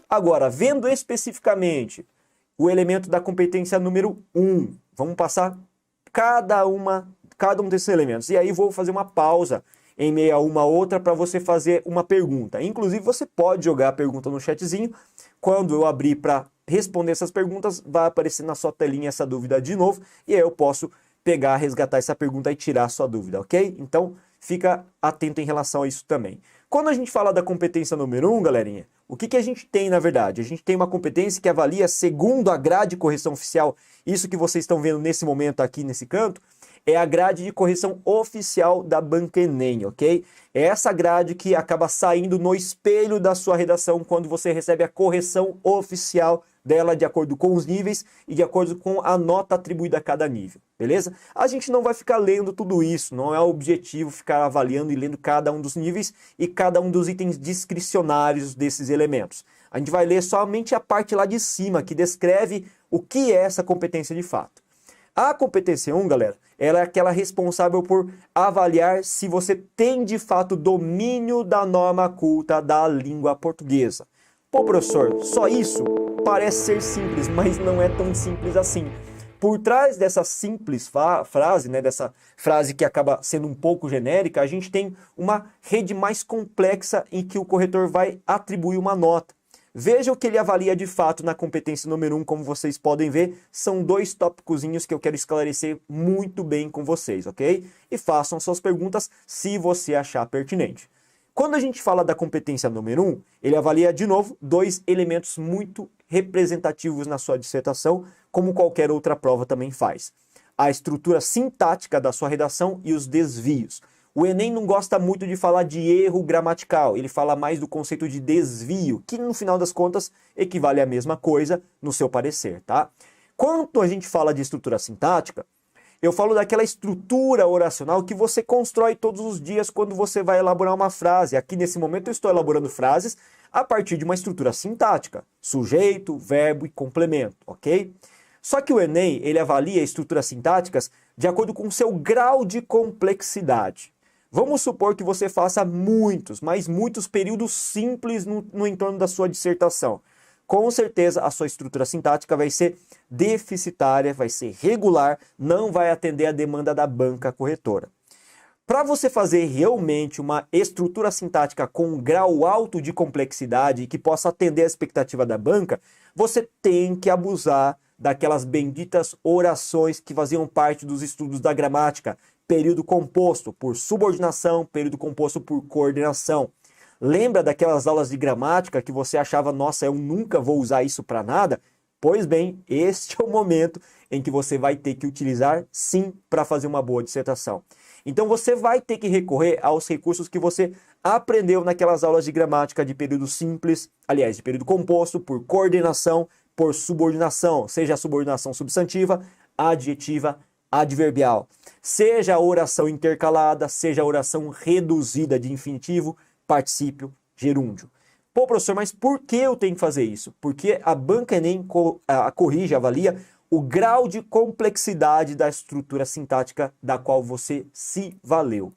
Agora, vendo especificamente o elemento da competência número 1, vamos passar cada um desses elementos. E aí vou fazer uma pausa em meio a uma outra para você fazer uma pergunta. Inclusive, você pode jogar a pergunta no chatzinho. Quando eu abrir para responder essas perguntas, vai aparecer na sua telinha essa dúvida de novo. E aí eu posso pegar, resgatar essa pergunta e tirar a sua dúvida, ok? Então, fica atento em relação a isso também. Quando a gente fala da competência número 1, galerinha, o que a gente tem na verdade? A gente tem uma competência que avalia segundo a grade de correção oficial. Isso que vocês estão vendo nesse momento aqui nesse canto, é a grade de correção oficial da Banca Enem, ok? É essa grade que acaba saindo no espelho da sua redação quando você recebe a correção oficial dela de acordo com os níveis e de acordo com a nota atribuída a cada nível, beleza? A gente não vai ficar lendo tudo isso, não é o objetivo ficar avaliando e lendo cada um dos níveis e cada um dos itens discricionários desses elementos. A gente vai ler somente a parte lá de cima, que descreve o que é essa competência de fato. A competência 1, galera, ela é aquela responsável por avaliar se você tem de fato domínio da norma culta da língua portuguesa. Pô, professor, só isso? Parece ser simples, mas não é tão simples assim. Por trás dessa simples frase, né, dessa frase que acaba sendo um pouco genérica, a gente tem uma rede mais complexa em que o corretor vai atribuir uma nota. Veja o que ele avalia de fato na competência número 1, como vocês podem ver, são dois tópicozinhos que eu quero esclarecer muito bem com vocês, ok? E façam suas perguntas se você achar pertinente. Quando a gente fala da competência número 1, ele avalia de novo dois elementos muito representativos na sua dissertação, como qualquer outra prova também faz. A estrutura sintática da sua redação e os desvios. O Enem não gosta muito de falar de erro gramatical, ele fala mais do conceito de desvio, que no final das contas equivale à mesma coisa no seu parecer, tá? Quando a gente fala de estrutura sintática, eu falo daquela estrutura oracional que você constrói todos os dias quando você vai elaborar uma frase. Aqui nesse momento eu estou elaborando frases a partir de uma estrutura sintática, sujeito, verbo e complemento, ok? Só que o Enem, ele avalia estruturas sintáticas de acordo com o seu grau de complexidade. Vamos supor que você faça muitos, mas muitos períodos simples no entorno da sua dissertação. Com certeza a sua estrutura sintática vai ser deficitária, vai ser regular, não vai atender a demanda da banca corretora. Para você fazer realmente uma estrutura sintática com um grau alto de complexidade que possa atender a expectativa da banca, você tem que abusar daquelas benditas orações que faziam parte dos estudos da gramática, período composto por subordinação, período composto por coordenação. Lembra daquelas aulas de gramática que você achava, nossa, eu nunca vou usar isso para nada? Pois bem, este é o momento em que você vai ter que utilizar sim para fazer uma boa dissertação. Então você vai ter que recorrer aos recursos que você aprendeu naquelas aulas de gramática de período simples, aliás, de período composto, por coordenação, por subordinação, seja a subordinação substantiva, adjetiva, adverbial. Seja a oração intercalada, seja a oração reduzida de infinitivo, particípio, gerúndio. Pô, professor, mas por que eu tenho que fazer isso? Porque a Banca Enem corrige, avalia o grau de complexidade da estrutura sintática da qual você se valeu.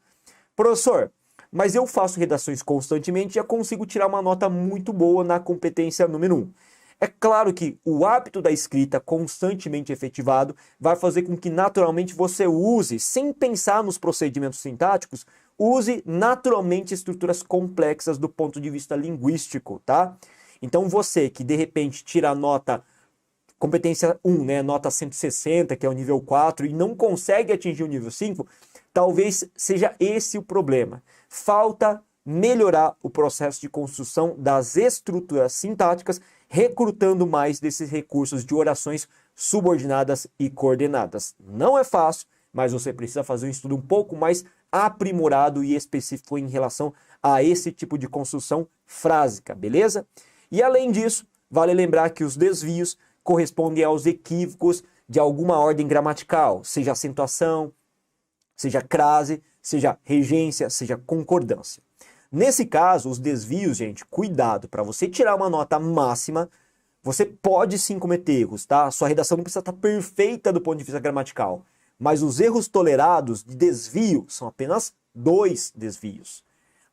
Professor, mas eu faço redações constantemente e já consigo tirar uma nota muito boa na competência número 1. É claro que o hábito da escrita constantemente efetivado vai fazer com que naturalmente você use, sem pensar nos procedimentos sintáticos, use naturalmente estruturas complexas do ponto de vista linguístico, tá? Então você que de repente tira a nota competência 1, né, nota 160, que é o nível 4, e não consegue atingir o nível 5, talvez seja esse o problema. Falta melhorar o processo de construção das estruturas sintáticas, recrutando mais desses recursos de orações subordinadas e coordenadas. Não é fácil, mas você precisa fazer um estudo um pouco mais aprimorado e específico em relação a esse tipo de construção frásica, beleza? E além disso, vale lembrar que os desvios correspondem aos equívocos de alguma ordem gramatical, seja acentuação, seja crase, seja regência, seja concordância. Nesse caso, os desvios, gente, cuidado, para você tirar uma nota máxima, você pode sim cometer erros, tá? Sua redação não precisa estar perfeita do ponto de vista gramatical, mas os erros tolerados de desvio são apenas 2 desvios.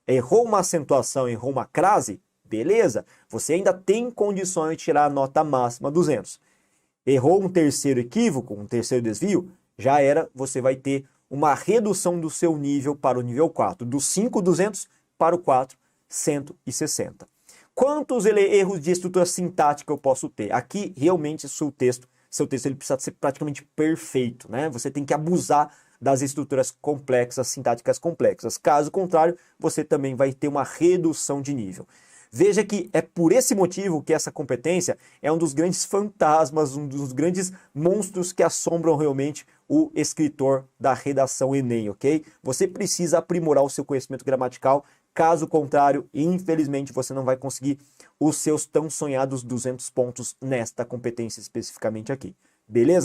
Errou uma acentuação, errou uma crase, beleza, você ainda tem condições de tirar a nota máxima 200. Errou um terceiro equívoco, um terceiro desvio, já era, você vai ter uma redução do seu nível para o nível 4, do 5, 200 para o 4, 160. Quantos erros de estrutura sintática eu posso ter? Aqui, realmente, seu texto ele precisa ser praticamente perfeito, né? Você tem que abusar das estruturas complexas, sintáticas complexas. Caso contrário, você também vai ter uma redução de nível. Veja que é por esse motivo que essa competência é um dos grandes fantasmas, um dos grandes monstros que assombram realmente o escritor da redação Enem, ok? Você precisa aprimorar o seu conhecimento gramatical, caso contrário, infelizmente, você não vai conseguir os seus tão sonhados 200 pontos nesta competência especificamente aqui, beleza?